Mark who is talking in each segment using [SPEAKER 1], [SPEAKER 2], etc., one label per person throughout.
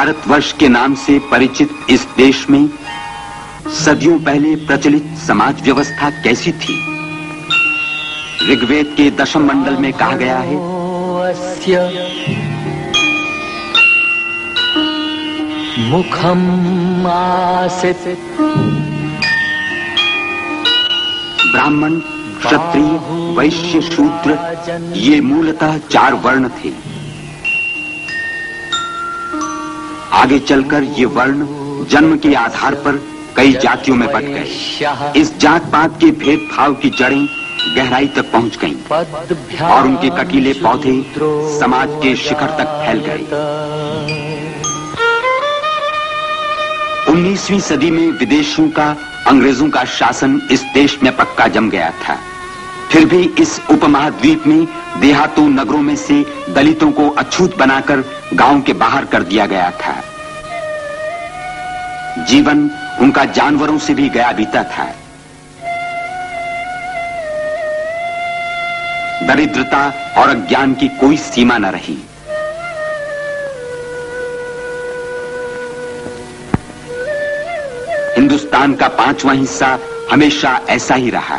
[SPEAKER 1] भारतवर्ष के नाम से परिचित इस देश में सदियों पहले प्रचलित समाज व्यवस्था कैसी थी? ऋग्वेद के दशम मंडल में कहा गया है,
[SPEAKER 2] मुखम आसित
[SPEAKER 1] ब्राह्मण, क्षत्रिय, वैश्य, शूद्र ये मूलतः 4 वर्ण थे। आगे चलकर ये वर्ण जन्म के आधार पर कई जातियों में बंट गए। इस जात पात के भेदभाव की जड़ें गहराई तक पहुंच गईं और उनके कटीले पौधे समाज के शिखर तक फैल गए। 19वीं सदी में विदेशियों का, अंग्रेजों का शासन इस देश में पक्का जम गया था। फिर भी इस उपमहाद्वीप में देहातों, नगरों में से दलितों को अछूत बनाकर गांव के बाहर कर दिया गया था। जीवन उनका जानवरों से भी गया बीता था। दरिद्रता और अज्ञान की कोई सीमा न रही। हिंदुस्तान का 5वां हिस्सा हमेशा ऐसा ही रहा।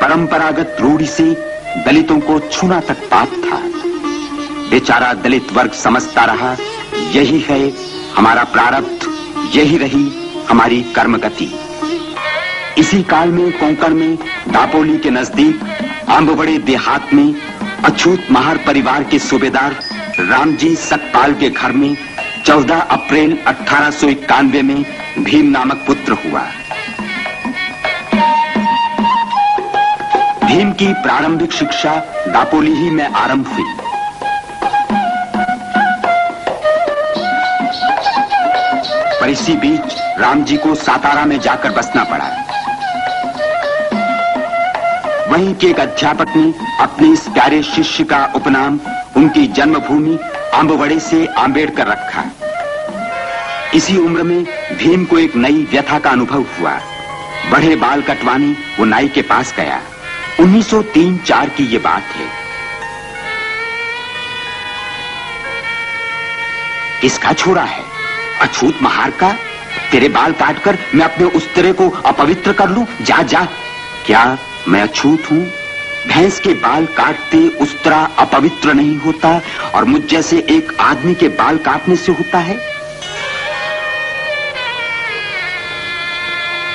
[SPEAKER 1] परंपरागत रूढ़ी से दलितों को छूना तक पाप था। बेचारा दलित वर्ग समझता रहा, यही है हमारा प्रारब्ध, यही रही हमारी कर्मगति। इसी काल में कोंकण में दापोली के नजदीक आंबवड़े देहात में अछूत महार परिवार के सूबेदार रामजी सकपाल के घर में 14 अप्रैल 1891 में भीम नामक पुत्र हुआ। भीम की प्रारंभिक शिक्षा दापोली ही में आरंभ हुई। पर इसी बीच रामजी को सातारा में जाकर बसना पड़ा। वहीं के एक अध्यापक ने अपने इस प्यारे शिष्य का उपनाम उनकी जन्मभूमि आंबवड़े से आंबेडकर रखा। इसी उम्र में भीम को एक नई व्यथा का अनुभव हुआ। बड़े बाल कटवाने वो नाई के पास गया। 1903-4 की ये बात है। किसका छोरा है? अछूत महार का? तेरे बाल काटकर मैं अपने उस्तरे को अपवित्र कर लूं? जा जा। क्या मैं अछूत हूं? भैंस के बाल काटते उस्तरा अपवित्र नहीं होता और मुझ जैसे एक आदमी के बाल काटने से होता है?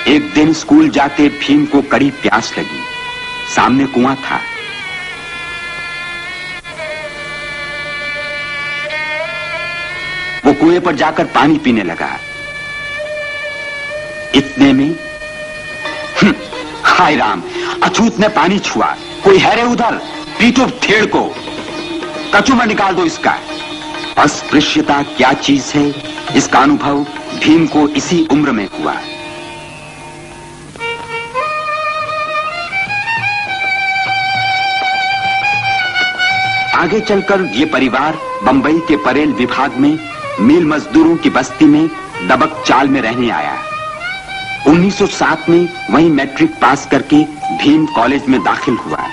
[SPEAKER 1] एक दिन स्कूल जाते भीम को कड़ी प्यास लगी। सामने कुआं था। वो कुएं पर जाकर पानी पीने लगा। इतने में हाय राम, अछूत ने पानी छुआ। कोई है रे उधर? पीटो ठेड़ को, कचूमर निकाल दो इसका। अस्पृश्यता क्या चीज है, इसका अनुभव भीम को इसी उम्र में हुआ। आगे चलकर ये परिवार बंबई के परेल विभाग में मील मजदूरों की बस्ती में दबक चाल में रहने आया। 1907 में वहीं मैट्रिक पास करके भीम कॉलेज में दाखिल हुआ।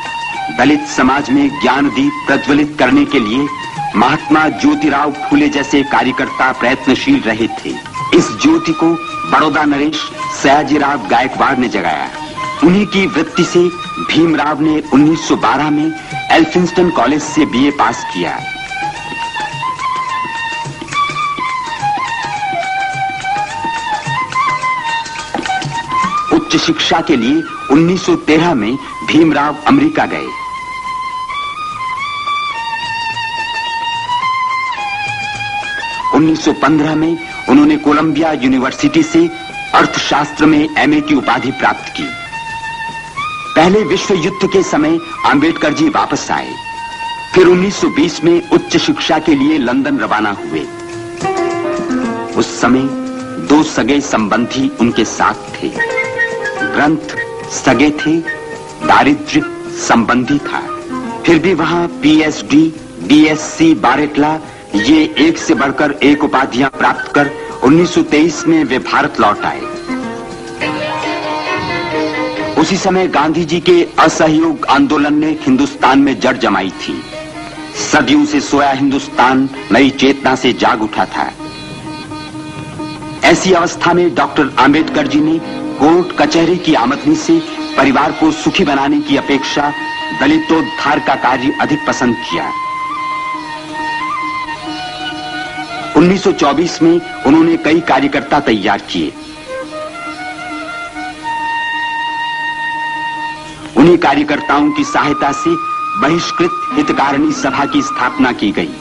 [SPEAKER 1] दलित समाज में ज्ञान दीप प्रज्वलित करने के लिए महात्मा ज्योतिराव फूले जैसे कार्यकर्ता प्रयत्नशील रहे थे। इस ज्योति को बड़ौदा नरेश सयाजीराव गायकवाड़ ने जगाया। उन्हीं की वृत्ति से भीमराव ने 1912 में एल्फिंस्टन कॉलेज से बीए पास किया। उच्च शिक्षा के लिए 1913 में भीमराव अमेरिका गए। उन्नीस 1915 में उन्होंने कोलंबिया यूनिवर्सिटी से अर्थशास्त्र में एमए की उपाधि प्राप्त की। पहले विश्व युद्ध के समय आंबेडकर जी वापस आए। फिर 1920 में उच्च शिक्षा के लिए लंदन रवाना हुए। उस समय 2 सगे संबंधी उनके साथ थे। ग्रंथ सगे थे, दारिद्र्य संबंधी था। फिर भी वहां पीएचडी, डीएससी, बारेटला ये एक से बढ़कर एक उपाधियां प्राप्त कर 1923 में वे भारत लौट आए। उसी समय गांधी जी के असहयोग आंदोलन ने हिंदुस्तान में जड़ जमाई थी। सदियों से सोया हिंदुस्तान नई चेतना से जाग उठा था। ऐसी अवस्था में डॉक्टर आंबेडकर जी ने कोर्ट कचहरी की आमदनी से परिवार को सुखी बनाने की अपेक्षा दलितोद्धार का कार्य अधिक पसंद किया। 1924 में उन्होंने कई कार्यकर्ता तैयार किए। उन्हीं कार्यकर्ताओं की सहायता से बहिष्कृत हितकारिणी सभा की स्थापना की गई।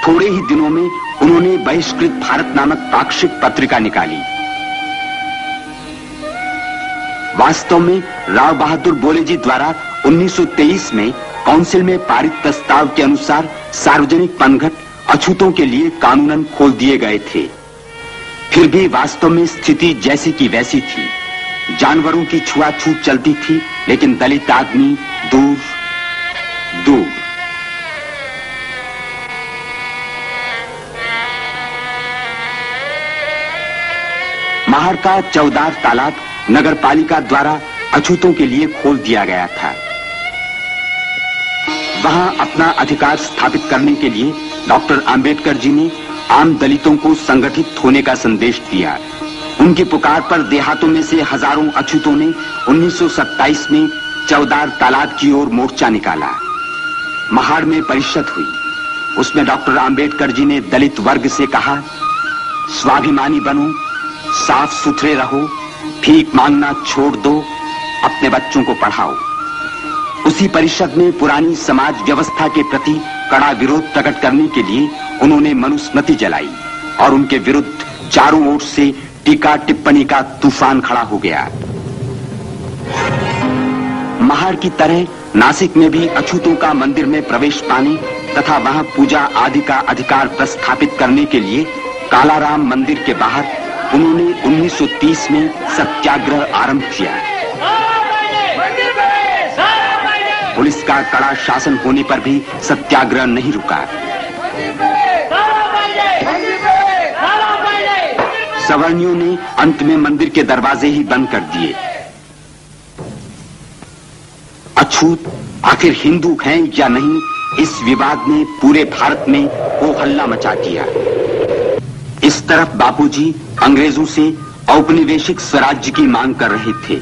[SPEAKER 1] थोड़े ही दिनों में उन्होंने बहिष्कृत भारत नामक पाक्षिक पत्रिका निकाली। वास्तव में राव बहादुर बोले जी द्वारा 1923 में काउंसिल में पारित प्रस्ताव के अनुसार सार्वजनिक पनघट अछूतों के लिए कानूनन खोल दिए गए थे। फिर भी वास्तव में स्थिति जैसी की वैसी थी। जानवरों की छुआछूत चलती थी, लेकिन दलित आदमी दूर दूर। महार का चौदार तालाब नगरपालिका द्वारा अछूतों के लिए खोल दिया गया था। वहां अपना अधिकार स्थापित करने के लिए डॉक्टर आंबेडकर जी ने आम दलितों को संगठित होने का संदेश दिया। उनकी पुकार पर देहातों में से हजारों अछूतों ने 1927 में चौदार तालाब की ओर मोर्चा निकाला। महाड़ में परिषद हुई। उसमें डॉक्टर आंबेडकर जी ने दलित वर्ग से कहा, स्वाभिमानी बनो, साफ सुथरे रहो, भीख मांगना छोड़ दो, अपने बच्चों को पढ़ाओ। उसी परिषद में पुरानी समाज व्यवस्था के प्रति कड़ा विरोध प्रकट करने के लिए उन्होंने मनुस्मृति जलाई और उनके विरुद्ध चारों ओर से टीका टिप्पणी का तूफान खड़ा हो गया। महाड़ की तरह नासिक में भी अछूतों का मंदिर में प्रवेश पाने तथा वहां पूजा आदि का अधिकार प्रस्थापित करने के लिए कालाराम मंदिर के बाहर उन्होंने 1930 में सत्याग्रह आरंभ किया। पुलिस का कड़ा शासन होने पर भी सत्याग्रह नहीं रुका। सवर्णियों ने अंत में मंदिर के दरवाजे ही बंद कर दिए। अछूत आखिर हिंदू हैं या नहीं, इस विवाद ने पूरे भारत में हो हल्ला मचा दिया। इस तरफ बापूजी अंग्रेजों से औपनिवेशिक स्वराज्य की मांग कर रहे थे।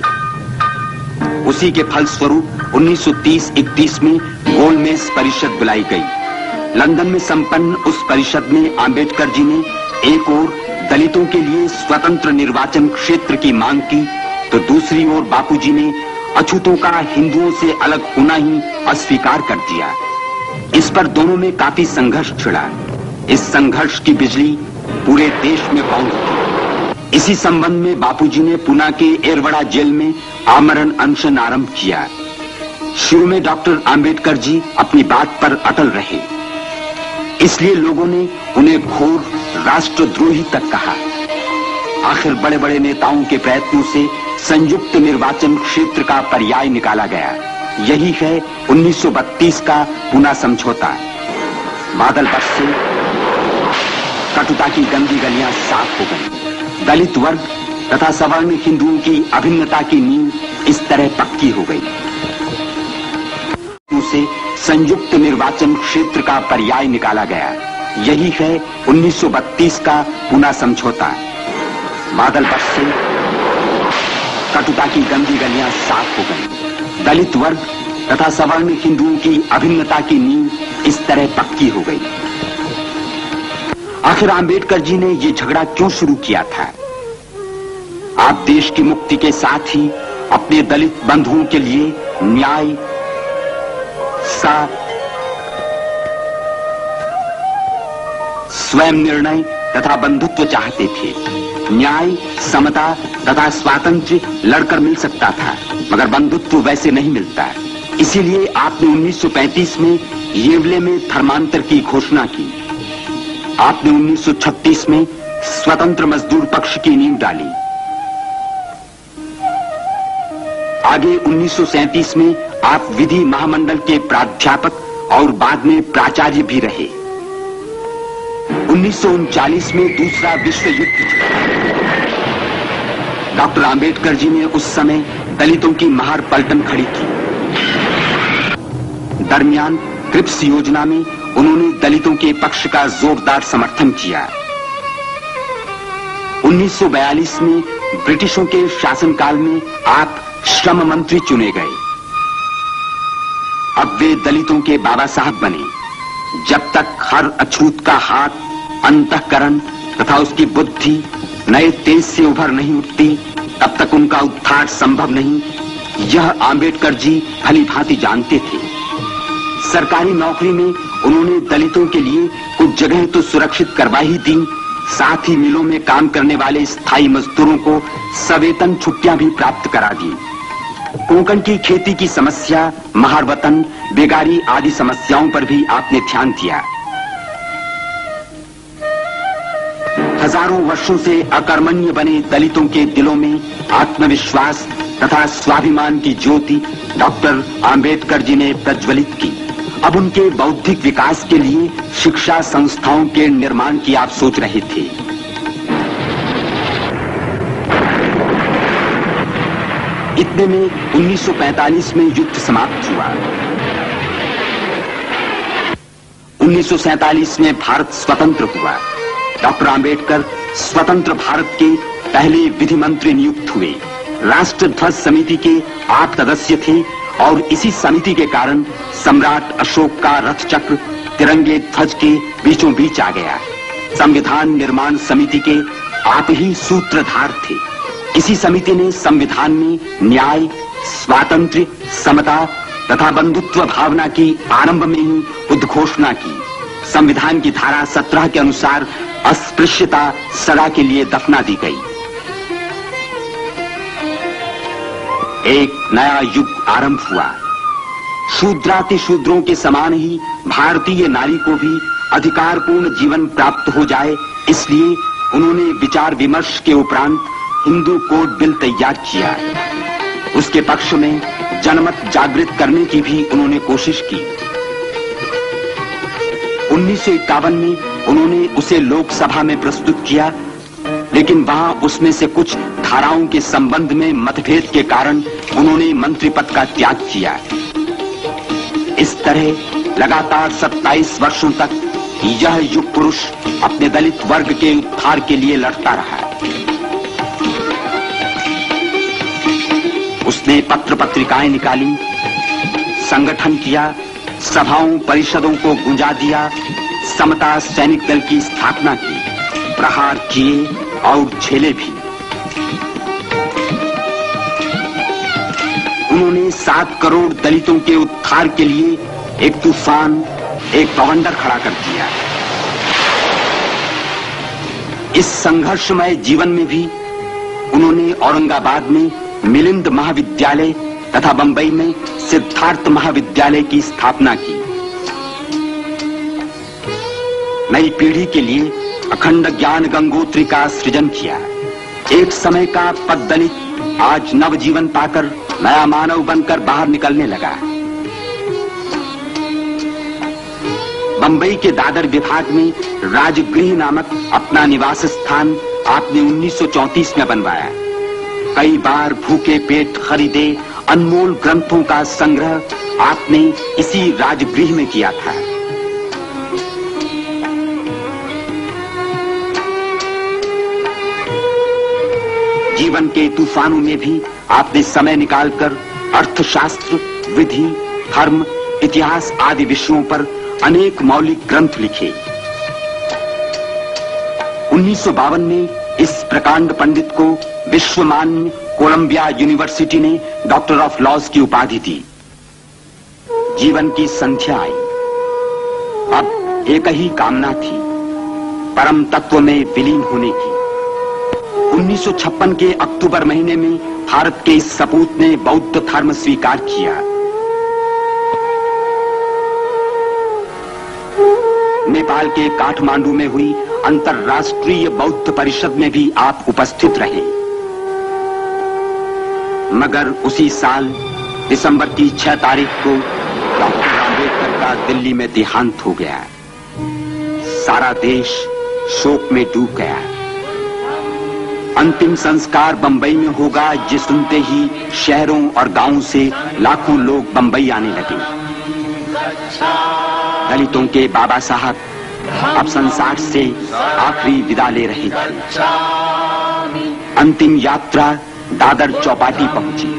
[SPEAKER 1] उसी के फलस्वरूप 1930-31 में गोलमेज परिषद बुलाई गई। लंदन में संपन्न उस परिषद में आंबेडकर जी ने एक ओर दलितों के लिए स्वतंत्र निर्वाचन क्षेत्र की मांग की, तो दूसरी ओर बापूजी ने अछूतों का हिंदुओं से अलग होना ही अस्वीकार कर दिया। इस पर दोनों में काफी संघर्ष छिड़ा। इस संघर्ष की बिजली पूरे देश में कौंध थी। इसी संबंध में बापूजी ने पुणे के एरवड़ा जेल में आमरण अनशन आरंभ किया। शुरू में डॉक्टर आंबेडकर जी अपनी बात पर अटल रहे, इसलिए लोगों ने उन्हें घोर राष्ट्रद्रोही तक कहा। आखिर बड़े बड़े नेताओं के प्रयत्नों से संयुक्त निर्वाचन क्षेत्र का पर्याय निकाला गया। यही है 1932 का पुणे समझौता। बादल बरसे, कटुता की गंदी गलियां साफ हो गई। दलित वर्ग तथा सवर्ण हिंदुओं की अभिन्नता की नींव इस तरह पक्की हो गई। उसे संयुक्त निर्वाचन क्षेत्र का पर्याय निकाला गया। यही है 1932 का पुणे समझौता। बादल बरसे, कटुता की गंदी गलियां साफ हो गई। दलित वर्ग तथा सवर्ण हिंदुओं की अभिन्नता की नींव इस तरह पक्की हो गई। आखिर आंबेडकर जी ने ये झगड़ा क्यों शुरू किया था? आप देश की मुक्ति के साथ ही अपने दलित बंधुओं के लिए न्याय, स्वयं निर्णय तथा बंधुत्व चाहते थे। न्याय, समता तथा स्वातंत्र्य लड़कर मिल सकता था, मगर बंधुत्व वैसे नहीं मिलता। इसीलिए आपने 1935 में येवले में धर्मांतर की घोषणा की। आपने 1936 में स्वतंत्र मजदूर पक्ष की नींव डाली। आगे 1937 में आप विधि महामंडल के प्राध्यापक और बाद में प्राचार्य भी रहे। 1939 में दूसरा विश्व युद्ध छिड़ा। डॉक्टर आंबेडकर जी ने उस समय दलितों की महार पलटन खड़ी की। दरमियान क्रिप्स योजना में उन्होंने दलितों के पक्ष का जोरदार समर्थन किया। 1942 में ब्रिटिशों के शासनकाल में आप श्रम मंत्री चुने गए। अब वे दलितों के बाबा साहब बने। जब तक हर अछूत का हाथ, अंतःकरण तथा उसकी बुद्धि नए तेज से उभर नहीं उठती, तब तक उनका उद्धार संभव नहीं, यह आंबेडकर जी भली भांति जानते थे। सरकारी नौकरी में उन्होंने दलितों के लिए कुछ जगह तो सुरक्षित करवा ही दी, साथ ही मिलों में काम करने वाले स्थायी मजदूरों को सवेतन छुट्टियां भी प्राप्त करा दी। कोंकण की खेती की समस्या, महारवतन, बेगारी आदि समस्याओं पर भी आपने ध्यान दिया। हजारों वर्षों से अकर्मण्य बने दलितों के दिलों में आत्मविश्वास तथा स्वाभिमान की ज्योति डॉक्टर आंबेडकर जी ने प्रज्वलित की। अब उनके बौद्धिक विकास के लिए शिक्षा संस्थाओं के निर्माण की आप सोच रहे थे। इतने में 1945 में युद्ध समाप्त हुआ। 1947 में भारत स्वतंत्र हुआ। डॉक्टर आंबेडकर स्वतंत्र भारत के पहले विधि मंत्री नियुक्त हुए। राष्ट्र ध्वज समिति के आप सदस्य थे और इसी समिति के कारण सम्राट अशोक का रथ चक्र तिरंगे ध्वज के बीचों बीच आ गया। संविधान निर्माण समिति के आप ही सूत्रधार थे। इसी समिति ने संविधान में न्याय, स्वातंत्र्य, समता तथा बंधुत्व भावना की आरंभ में ही उद्घोषणा की। संविधान की धारा 17 के अनुसार अस्पृश्यता सदा के लिए दफना दी गई। एक नया युग आरंभ हुआ। शूद्रातिशूद्रों के समान ही भारतीय नारी को भी अधिकारपूर्ण जीवन प्राप्त हो जाए, इसलिए उन्होंने विचार विमर्श के उपरांत हिंदू कोड बिल तैयार किया। उसके पक्ष में जनमत जागृत करने की भी उन्होंने कोशिश की। 1951 में उन्होंने उसे लोकसभा में प्रस्तुत किया, लेकिन वहां उसमें से कुछ धाराओं के संबंध में मतभेद के कारण उन्होंने मंत्री पद का त्याग किया। इस तरह लगातार 27 वर्षों तक यह युग पुरुष अपने दलित वर्ग के उद्धार के लिए लड़ता रहा। उसने पत्र पत्रिकाएं निकाली, संगठन किया, सभाओं परिषदों को गुंजा दिया, समता सैनिक दल की स्थापना की, प्रहार किए और झेले भी। उन्होंने 7 करोड़ दलितों के उद्धार के लिए एक तूफान, एक बवंडर खड़ा कर दिया। इस संघर्षमय जीवन में भी उन्होंने औरंगाबाद में मिलिंद महाविद्यालय तथा बंबई में सिद्धार्थ महाविद्यालय की स्थापना की। नई पीढ़ी के लिए अखंड ज्ञान गंगोत्री का सृजन किया। एक समय का पद दलित आज नवजीवन पाकर नया मानव बनकर बाहर निकलने लगा। बंबई के दादर विभाग में राजगृह नामक अपना निवास स्थान आपने 1934 में बनवाया। कई बार भूखे पेट खरीदे अनमोल ग्रंथों का संग्रह आपने इसी राजगृह में किया था। जीवन के तूफानों में भी आपने समय निकालकर अर्थशास्त्र, विधि, धर्म, इतिहास आदि विषयों पर अनेक मौलिक ग्रंथ लिखे। 1952 में इस प्रकांड पंडित को विश्वमान्य कोलंबिया यूनिवर्सिटी ने डॉक्टर ऑफ लॉज की उपाधि दी। जीवन की संध्या आई। अब एक ही कामना थी, परम तत्व में विलीन होने की। 1956 के अक्टूबर महीने में भारत के इस सपूत ने बौद्ध धर्म स्वीकार किया। नेपाल के काठमांडू में हुई अंतर्राष्ट्रीय बौद्ध परिषद में भी आप उपस्थित रहे। मगर उसी साल दिसंबर की 6 तारीख को डॉक्टर आंबेडकर का दिल्ली में देहांत हो गया। सारा देश शोक में डूब गया। अंतिम संस्कार बंबई में होगा, ये सुनते ही शहरों और गांवों से लाखों लोग बंबई आने लगे। दलितों के बाबा साहब अब संसार से आखिरी विदा ले रहे थे। अंतिम यात्रा दादर चौपाटी पहुंची।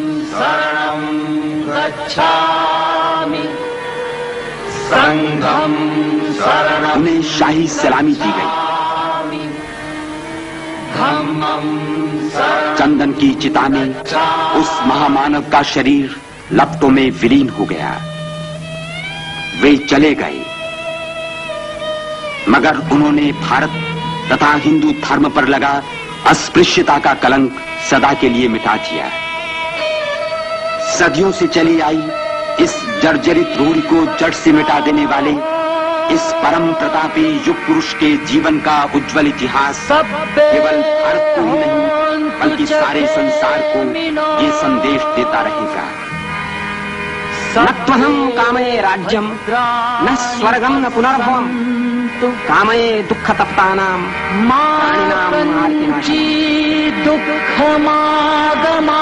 [SPEAKER 1] उन्हें शाही सलामी दी गई। चंदन की चिता में उस महामानव का शरीर लपटों में विलीन हो गया। वे चले गए, मगर उन्होंने भारत तथा हिंदू धर्म पर लगा अस्पृश्यता का कलंक सदा के लिए मिटा दिया। सदियों से चली आई इस जर्जरित रूढ़ि को जड़ से मिटा देने वाले इस परम प्रतापी युग पुरुष के जीवन का उज्जवल इतिहास केवल भारत को ही नहीं बल्कि सारे संसार को ये संदेश देता रहेगा।
[SPEAKER 2] न त्वहं कामये राज्यं न स्वर्गं न पुनर्भवं कामये दुःखतप्तानां प्राणिनां मार्तिनाशम्।
[SPEAKER 3] दुःखमागमा